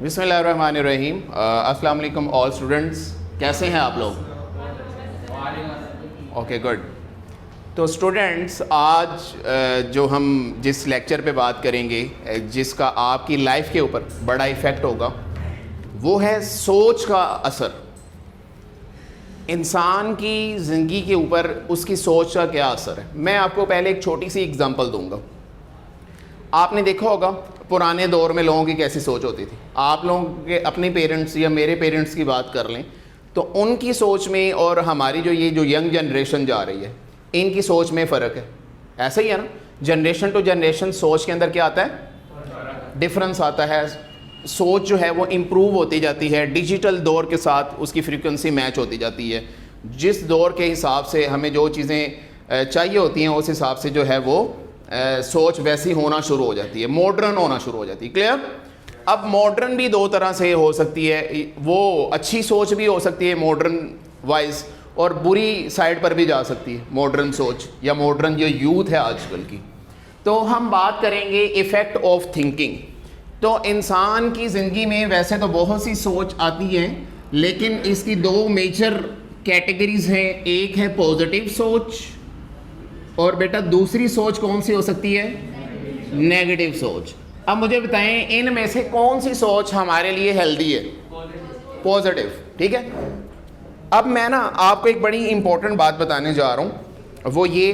बिस्मिल्लाहिर्रहमानिर्रहीम। अस्सलाम वालेकुम ऑल स्टूडेंट्स, कैसे हैं आप लोग? Okay good. तो स्टूडेंट्स, आज जो हम जिस लेक्चर पे बात करेंगे, जिसका आपकी लाइफ के ऊपर बड़ा इफ़ेक्ट होगा, वो है सोच का असर। इंसान की ज़िंदगी के ऊपर उसकी सोच का क्या असर है। मैं आपको पहले एक छोटी सी एग्जांपल दूंगा। आपने देखा होगा पुराने दौर में लोगों की कैसी सोच होती थी। आप लोगों के अपने पेरेंट्स या मेरे पेरेंट्स की बात कर लें तो उनकी सोच में और हमारी जो यंग जनरेशन जा रही है, इनकी सोच में फ़र्क है। ऐसा ही है ना, जनरेशन टू जनरेशन सोच के अंदर क्या आता है, डिफरेंस आता है। सोच जो है वो इम्प्रूव होती जाती है, डिजिटल दौर के साथ उसकी फ्रीक्वेंसी मैच होती जाती है। जिस दौर के हिसाब से हमें जो चीज़ें चाहिए होती हैं उस हिसाब से जो है वो सोच वैसी होना शुरू हो जाती है, मॉडर्न होना शुरू हो जाती है। क्लियर? अब मॉडर्न भी दो तरह से हो सकती है, वो अच्छी सोच भी हो सकती है मॉडर्न वाइज, और बुरी साइड पर भी जा सकती है मॉडर्न सोच या मॉडर्न जो यूथ है आजकल की। तो हम बात करेंगे इफ़ेक्ट ऑफ थिंकिंग। तो इंसान की ज़िंदगी में वैसे तो बहुत सी सोच आती है, लेकिन इसकी दो मेजर कैटेगरीज हैं। एक है पॉजिटिव सोच, और बेटा दूसरी सोच कौन सी हो सकती है, नेगेटिव सोच। अब मुझे बताएं इनमें से कौन सी सोच हमारे लिए हेल्दी है? पॉजिटिव। ठीक है। अब मैं ना आपको एक बड़ी इंपॉर्टेंट बात बताने जा रहा हूँ, वो ये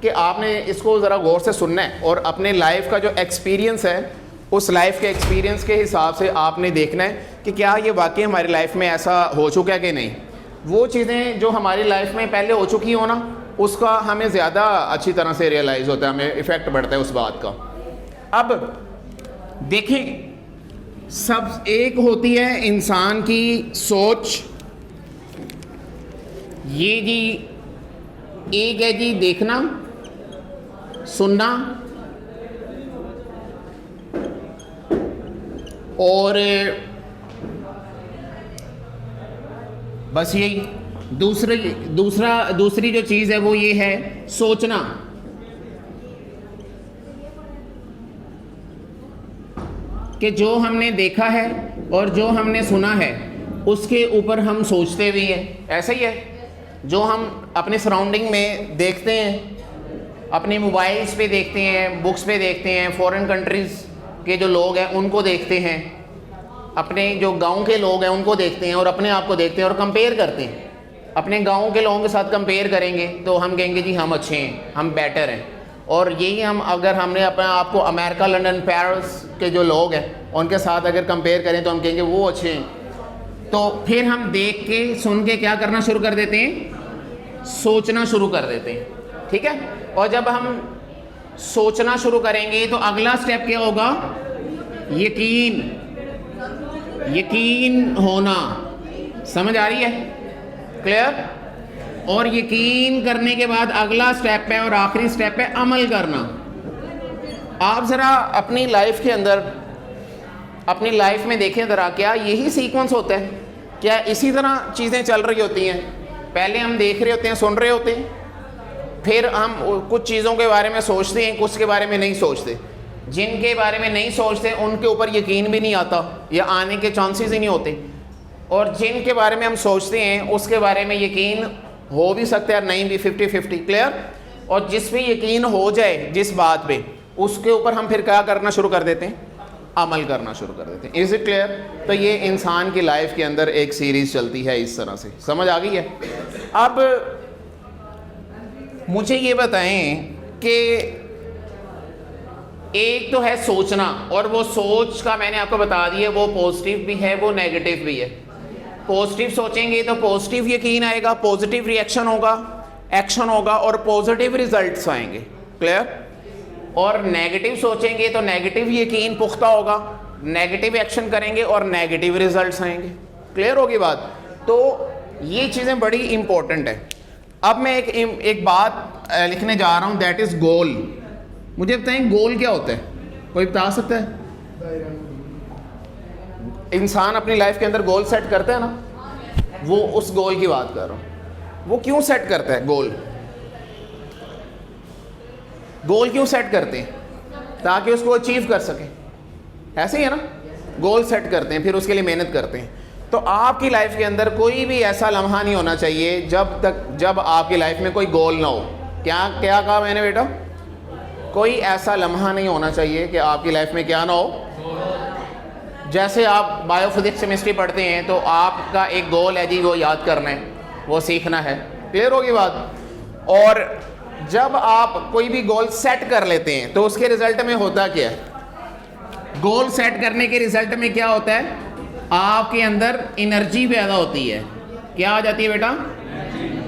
कि आपने इसको ज़रा गौर से सुनना है और अपने लाइफ का जो एक्सपीरियंस है उस लाइफ के एक्सपीरियंस के हिसाब से आपने देखना है कि क्या ये वाकई हमारी लाइफ में ऐसा हो चुका है कि नहीं। वो चीज़ें जो हमारी लाइफ में पहले हो चुकी हो ना, उसका हमें ज़्यादा अच्छी तरह से रियलाइज़ होता है, हमें इफ़ेक्ट बढ़ता है उस बात का। अब देखें, सब एक होती है इंसान की सोच, ये जी एक है जी देखना सुनना, और बस यही। दूसरी जो चीज़ है वो ये है सोचना। कि जो हमने देखा है और जो हमने सुना है उसके ऊपर हम सोचते भी हैं। ऐसा ही है, जो हम अपने सराउंडिंग में देखते हैं, अपने मोबाइल्स पे देखते हैं, बुक्स पे देखते हैं, फॉरेन कंट्रीज़ के जो लोग हैं उनको देखते हैं, अपने जो गांव के लोग हैं उनको देखते हैं, और अपने आप को देखते हैं और कंपेयर करते हैं। अपने गांव के लोगों के साथ कंपेयर करेंगे तो हम कहेंगे जी हम अच्छे हैं, हम बेटर हैं। और यही हम अगर हमने अपने आप को अमेरिका, लंदन, पेरिस के जो लोग हैं उनके साथ अगर कंपेयर करें तो हम कहेंगे वो अच्छे हैं। तो फिर हम देख के सुन के क्या करना शुरू कर देते हैं, सोचना शुरू कर देते हैं। ठीक है। और जब हम सोचना शुरू करेंगे तो अगला स्टेप क्या होगा, यकीन होना। समझ आ रही है? क्लियर? और यकीन करने के बाद अगला स्टेप है और आखिरी स्टेप है अमल करना। आप ज़रा अपनी लाइफ के अंदर, अपनी लाइफ में देखें ज़रा, क्या यही सीक्वेंस होता है? क्या इसी तरह चीज़ें चल रही होती हैं? पहले हम देख रहे होते हैं, सुन रहे होते हैं, फिर हम कुछ चीज़ों के बारे में सोचते हैं, कुछ के बारे में नहीं सोचते। जिनके बारे में नहीं सोचते उनके ऊपर यकीन भी नहीं आता या आने के चांसेस ही नहीं होते, और जिनके बारे में हम सोचते हैं उसके बारे में यकीन हो भी सकता है और नहीं भी, 50-50। क्लियर? और जिस पे यकीन हो जाए जिस बात पे, उसके ऊपर हम फिर क्या करना शुरू कर देते हैं, अमल करना शुरू कर देते हैं। Is it clear? तो ये इंसान की लाइफ के अंदर एक सीरीज़ चलती है इस तरह से। समझ आ गई है? अब मुझे ये बताएं कि एक तो है सोचना, और वो सोच का मैंने आपको बता दिया, वो पॉजिटिव भी है, वो नेगेटिव भी है। पॉजिटिव सोचेंगे तो पॉजिटिव यकीन आएगा, पॉजिटिव रिएक्शन होगा, एक्शन होगा, और पॉजिटिव रिजल्ट्स आएंगे। क्लियर? और नेगेटिव सोचेंगे तो नेगेटिव यकीन पुख्ता होगा, नेगेटिव एक्शन करेंगे और नेगेटिव रिजल्ट्स आएंगे। क्लियर होगी बात? तो ये चीज़ें बड़ी इंपॉर्टेंट है। अब मैं एक बात लिखने जा रहा हूँ, दैट इज़ गोल। मुझे बताएं गोल क्या होता है? कोई बता सकता है? इंसान अपनी लाइफ के अंदर गोल सेट करता है ना, वो उस गोल की बात कर रहा हूँ। वो क्यों सेट करता है गोल? गोल क्यों सेट करते हैं? ताकि उसको अचीव कर सके। ऐसे ही है ना, गोल सेट करते हैं, फिर उसके लिए मेहनत करते हैं। तो आपकी लाइफ के अंदर कोई भी ऐसा लम्हा नहीं होना चाहिए जब आपकी लाइफ में कोई गोल ना हो। क्या क्या कहा मैंने बेटा? कोई ऐसा लम्हा नहीं होना चाहिए कि आपकी लाइफ में क्या ना हो। जैसे आप बायोफिजिक्स केमिस्ट्री पढ़ते हैं तो आपका एक गोल है जी, वो याद करना है, वो सीखना है। क्लियर होगी बात? और जब आप कोई भी गोल सेट कर लेते हैं तो उसके रिजल्ट में होता क्या है? गोल सेट करने के रिजल्ट में क्या होता है? आपके अंदर एनर्जी पैदा होती है। क्या आ जाती है बेटा?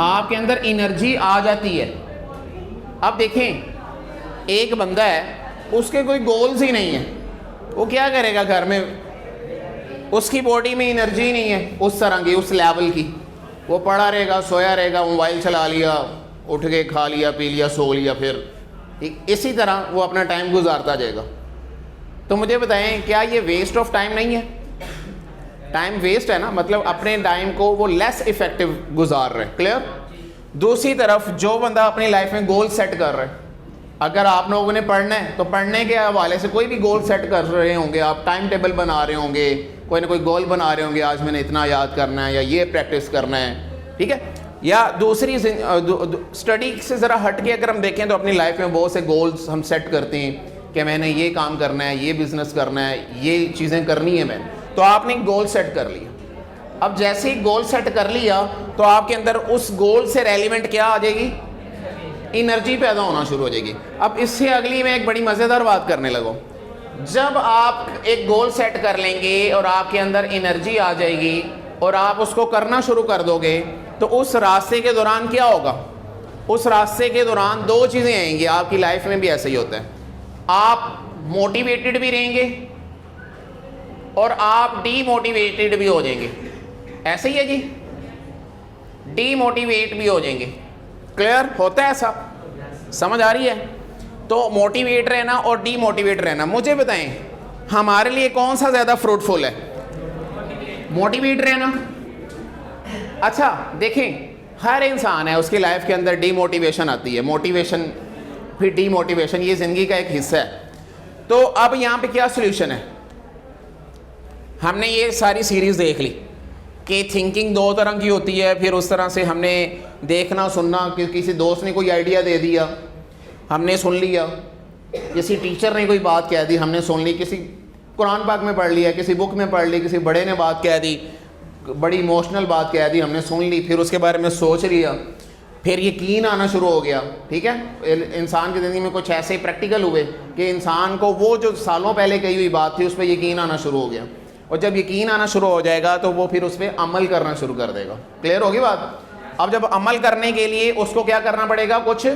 आपके अंदर एनर्जी आ जाती है। अब देखें, एक बंदा है, उसके कोई गोल्स ही नहीं है, वो क्या करेगा घर में? उसकी बॉडी में एनर्जी नहीं है उस तरह की, उस लेवल की। वो पड़ा रहेगा, सोया रहेगा, मोबाइल चला लिया, उठ के खा लिया, पी लिया, सो लिया, फिर इसी तरह वो अपना टाइम गुजारता जाएगा। तो मुझे बताएं, क्या ये वेस्ट ऑफ टाइम नहीं है? टाइम वेस्ट है ना, मतलब अपने टाइम को वो लेस इफेक्टिव गुजार रहे। क्लियर? दूसरी तरफ जो बंदा अपनी लाइफ में गोल सेट कर रहा है, अगर आप लोगों ने पढ़ना है तो पढ़ने के हवाले से कोई भी गोल सेट कर रहे होंगे, आप टाइम टेबल बना रहे होंगे, कोई ना कोई गोल बना रहे होंगे, आज मैंने इतना याद करना है या ये प्रैक्टिस करना है, ठीक है? या दूसरी स्टडी से ज़रा हट के अगर हम देखें तो अपनी लाइफ में बहुत से गोल्स हम सेट करते हैं कि मैंने ये काम करना है, ये बिज़नेस करना है, ये चीज़ें करनी है मैंने। तो आपने गोल सेट कर लिया। अब जैसे ही गोल सेट कर लिया तो आपके अंदर उस गोल से रेलिवेंट क्या आ जाएगी? एनर्जी पैदा होना शुरू हो जाएगी। अब इससे अगली मैं एक बड़ी मज़ेदार बात करने लगूँ। जब आप एक गोल सेट कर लेंगे और आपके अंदर एनर्जी आ जाएगी और आप उसको करना शुरू कर दोगे, तो उस रास्ते के दौरान क्या होगा? उस रास्ते के दौरान दो चीज़ें आएंगी। आपकी लाइफ में भी ऐसा ही होता है, आप मोटिवेटेड भी रहेंगे और आप डीमोटिवेटेड भी हो जाएंगे। ऐसे ही है जी, डीमोटिवेट भी हो जाएंगे। क्लियर? होता है ऐसा? समझ आ रही है? तो मोटिवेट रहना और डीमोटिवेट रहना, मुझे बताएं हमारे लिए कौन सा ज़्यादा फ्रूटफुल है? मोटिवेट रहना। अच्छा देखें, हर इंसान है, उसकी लाइफ के अंदर डीमोटिवेशन आती है, मोटिवेशन फिर डीमोटिवेशन, ये ज़िंदगी का एक हिस्सा है। तो अब यहाँ पे क्या सोल्यूशन है? हमने ये सारी सीरीज़ देख ली कि थिंकिंग दो तरह की होती है, फिर उस तरह से हमने देखना सुनना कि किसी दोस्त ने कोई आइडिया दे दिया, हमने सुन लिया, किसी टीचर ने कोई बात कह दी, हमने सुन ली, किसी कुरान पाक में पढ़ लिया, किसी बुक में पढ़ ली, किसी बड़े ने बात कह दी, बड़ी इमोशनल बात कह दी, हमने सुन ली, फिर उसके बारे में सोच लिया, फिर यकीन आना शुरू हो गया। ठीक है? इंसान की ज़िंदगी में कुछ ऐसे प्रैक्टिकल हुए कि इंसान को वो जो सालों पहले कही हुई बात थी उस पर यकीन आना शुरू हो गया, और जब यकीन आना शुरू हो जाएगा तो वो फिर उस पर अमल करना शुरू कर देगा। क्लियर होगी बात? अब जब अमल करने के लिए उसको क्या करना पड़ेगा? कुछ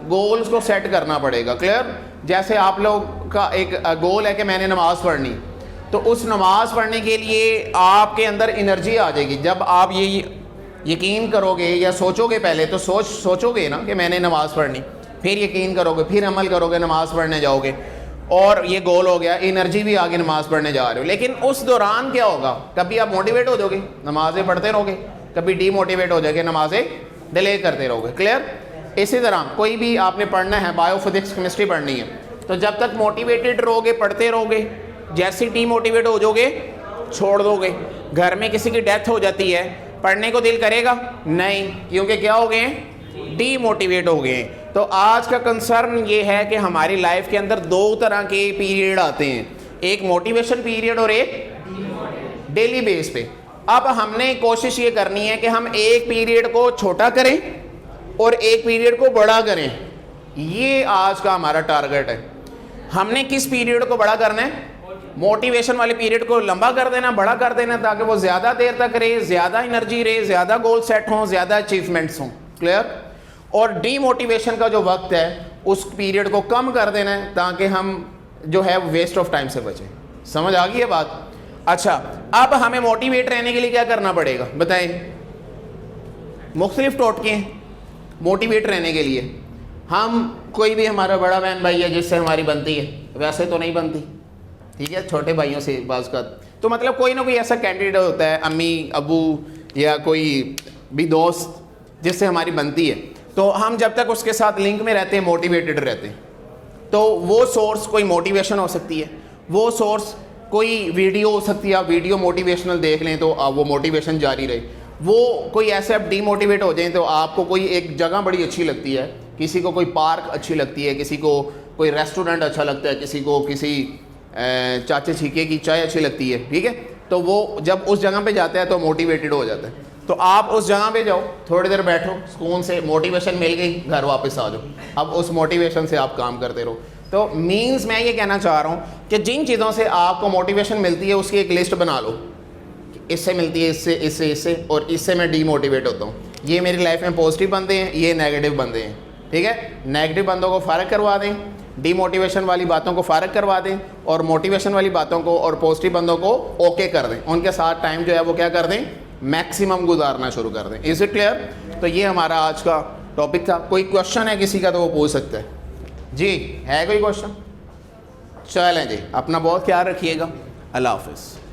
गोल्स को सेट करना पड़ेगा। क्लियर? जैसे आप लोग का एक गोल है कि मैंने नमाज़ पढ़नी, तो उस नमाज़ पढ़ने के लिए आपके अंदर एनर्जी आ जाएगी। जब आप ये यकीन करोगे या सोचोगे, पहले तो सोचोगे ना कि मैंने नमाज़ पढ़नी, फिर यकीन करोगे, फिर अमल करोगे, नमाज़ पढ़ने जाओगे, और ये गोल हो गया, एनर्जी भी आगे नमाज़ पढ़ने जा रहे हो। लेकिन उस दौरान क्या होगा? कभी आप मोटिवेट हो जाओगे, नमाज़ें पढ़ते रहोगे, कभी डीमोटिवेट हो जाओगे, नमाज़ें डिले करते रहोगे। क्लियर? इसी तरह कोई भी आपने पढ़ना है, बायोफिजिक्स केमिस्ट्री पढ़नी है, तो जब तक मोटिवेटेड रहोगे, पढ़ते रहोगे, जैसे डीमोटिवेट हो जाओगे, छोड़ दोगे। घर में किसी की डेथ हो जाती है, पढ़ने को दिल करेगा? नहीं, क्योंकि क्या हो गए? डीमोटिवेट हो गए। तो आज का कंसर्न ये है कि हमारी लाइफ के अंदर दो तरह के पीरियड आते हैं, एक मोटिवेशन पीरियड और एक डेली बेस पे। अब हमने कोशिश ये करनी है कि हम एक पीरियड को छोटा करें और एक पीरियड को बड़ा करें। ये आज का हमारा टारगेट है। हमने किस पीरियड को बड़ा करना है? मोटिवेशन वाले पीरियड को लंबा कर देना, बड़ा कर देना, ताकि वो ज़्यादा देर तक रहे, ज़्यादा एनर्जी रहे, ज़्यादा गोल सेट हों, ज़्यादा अचीवमेंट्स हों। क्लियर? और डीमोटिवेशन का जो वक्त है उस पीरियड को कम कर देना है, ताकि हम जो है वेस्ट ऑफ टाइम से बचें। समझ आ गई है बात? अच्छा, अब हमें मोटिवेट रहने के लिए क्या करना पड़ेगा बताएं? मुख्तलिफ टोटके हैं मोटिवेट रहने के लिए। हम कोई भी हमारा बड़ा बहन भाई है जिससे हमारी बनती है, वैसे तो नहीं बनती, ठीक है, छोटे भाइयों से बात का, तो मतलब कोई ना कोई ऐसा कैंडिडेट होता है, अम्मी अबू या कोई भी दोस्त जिससे हमारी बनती है, तो हम जब तक उसके साथ लिंक में रहते हैं, मोटिवेटेड रहते हैं। तो वो सोर्स कोई मोटिवेशन हो सकती है, वो सोर्स कोई वीडियो हो सकती है, आप वीडियो मोटिवेशनल देख लें तो वो मोटिवेशन जारी रहे। वो कोई ऐसे आप डीमोटिवेट हो जाएं तो आपको कोई एक जगह बड़ी अच्छी लगती है, किसी को कोई पार्क अच्छी लगती है, किसी को कोई रेस्टोरेंट अच्छा लगता है, किसी को किसी चाचे छीके की चाय अच्छी लगती है, ठीक है, तो वो जब उस जगह पे जाता है तो मोटिवेटेड हो जाता है। तो आप उस जगह पे जाओ, थोड़ी देर बैठो, सुकून से मोटिवेशन मिल गई, घर वापस आ जाओ, अब उस मोटिवेशन से आप काम करते रहो। तो मीन्स मैं ये कहना चाह रहा हूँ कि जिन चीज़ों से आपको मोटिवेशन मिलती है उसकी एक लिस्ट बना लो, इससे मिलती है, इससे इससे इससे, और इससे मैं डीमोटिवेट होता हूँ। ये मेरी लाइफ में पॉजिटिव बंदे हैं, ये नेगेटिव बंदे हैं, ठीक है। नेगेटिव बंदों को फ़ारिग करवा दें, डीमोटिवेशन वाली बातों को फ़ारिग करवा दें, और मोटिवेशन वाली बातों को और पॉजिटिव बंदों को ओके कर दें, उनके साथ टाइम जो है वो क्या कर दें, मैक्सिमम गुजारना शुरू कर दें। Is it clear? तो ये हमारा आज का टॉपिक था। कोई क्वेश्चन है किसी का तो वो पूछ सकते हैं। जी है कोई क्वेश्चन? चलें जी, अपना बहुत ख्याल रखिएगा। अल्लाह हाफ़िज़।